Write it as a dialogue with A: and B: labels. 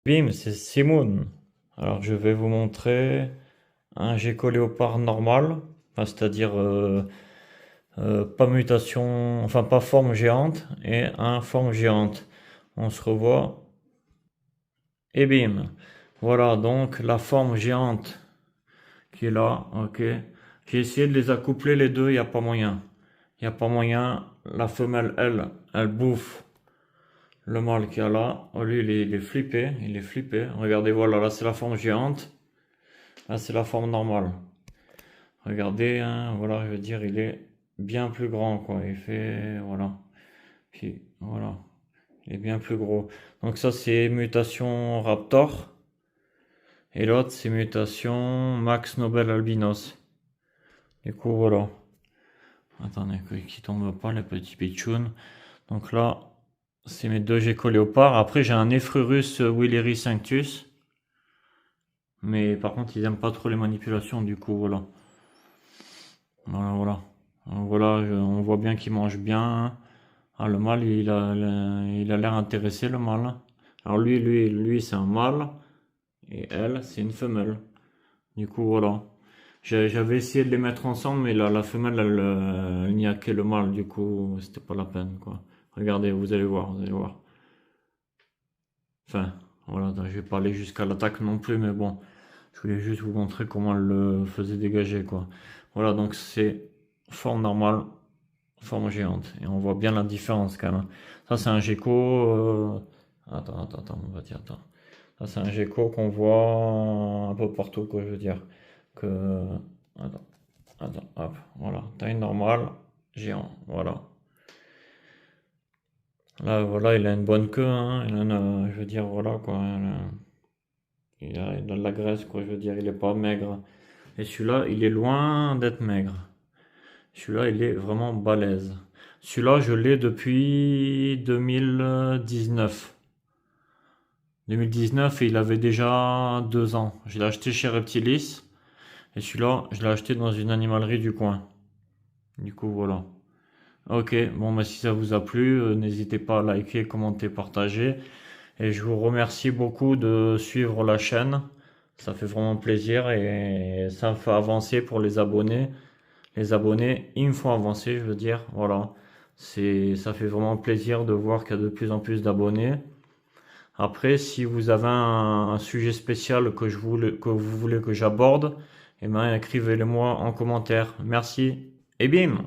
A: Bim, c'est Simone. Alors je vais vous montrer un gecko léopard normal, enfin, c'est-à-dire pas mutation, enfin pas forme géante et un forme géante. On se revoit et bim. Voilà donc la forme géante qui est là, ok. J'ai essayé de les accoupler les deux, il n'y a pas moyen. Il n'y a pas moyen. La femelle, elle bouffe le mâle qui a là. Oh, lui, il est flippé, il est flippé. Regardez, voilà, là c'est la forme géante. Là, c'est la forme normale. Regardez, hein, voilà, je veux dire, il est bien plus grand, quoi. Il fait, voilà. Puis, voilà. Il est bien plus gros. Donc ça, c'est mutation Raptor. Et l'autre, c'est mutation Max Nobel Albinos. Du coup, voilà. Attendez, qu'ils tombent pas, les petits pitchouns. Donc là, c'est mes deux geckos léopards. Après, j'ai un Ephrurus Willery Cinctus. Mais par contre, ils aiment pas trop les manipulations, du coup, voilà. Voilà, voilà. Voilà, on voit bien qu'il mange bien. Ah, le mâle, il a l'air intéressé, le mâle. Alors lui, c'est un mâle. Et elle, c'est une femelle. Du coup, voilà. J'avais essayé de les mettre ensemble, mais la femelle, elle n'y a que le mâle. Du coup, c'était pas la peine, quoi. Regardez, vous allez voir, vous allez voir. Enfin, voilà, je vais pas aller jusqu'à l'attaque non plus, mais bon. Je voulais juste vous montrer comment elle le faisait dégager, quoi. Voilà, donc c'est forme normale, forme géante. Et on voit bien la différence quand même. Ça, c'est un gecko. Attends, on va dire, attends. Ça, c'est un gecko qu'on voit un peu partout, quoi, je veux dire. Que. Attends, hop, voilà. Taille normale, géant, voilà. Là, voilà, il a une bonne queue, hein. Je veux dire, voilà, quoi. Il a de la graisse, quoi, je veux dire, il est pas maigre. Et celui-là, il est loin d'être maigre. Celui-là, il est vraiment balèze. Celui-là, je l'ai depuis 2019. 2019 et il avait déjà 2 ans. Je l'ai acheté chez Reptilis. Et celui-là, je l'ai acheté dans une animalerie du coin. Du coup, voilà. Ok, bon, bah, si ça vous a plu, n'hésitez pas à liker, commenter, partager. Et je vous remercie beaucoup de suivre la chaîne. Ça fait vraiment plaisir et ça me fait avancer pour les abonnés. Les abonnés, ils me font avancer, je veux dire. Voilà. Ça fait vraiment plaisir de voir qu'il y a de plus en plus d'abonnés. Après, si vous avez un sujet spécial que vous voulez que j'aborde, eh ben, écrivez-le moi en commentaire. Merci et bim!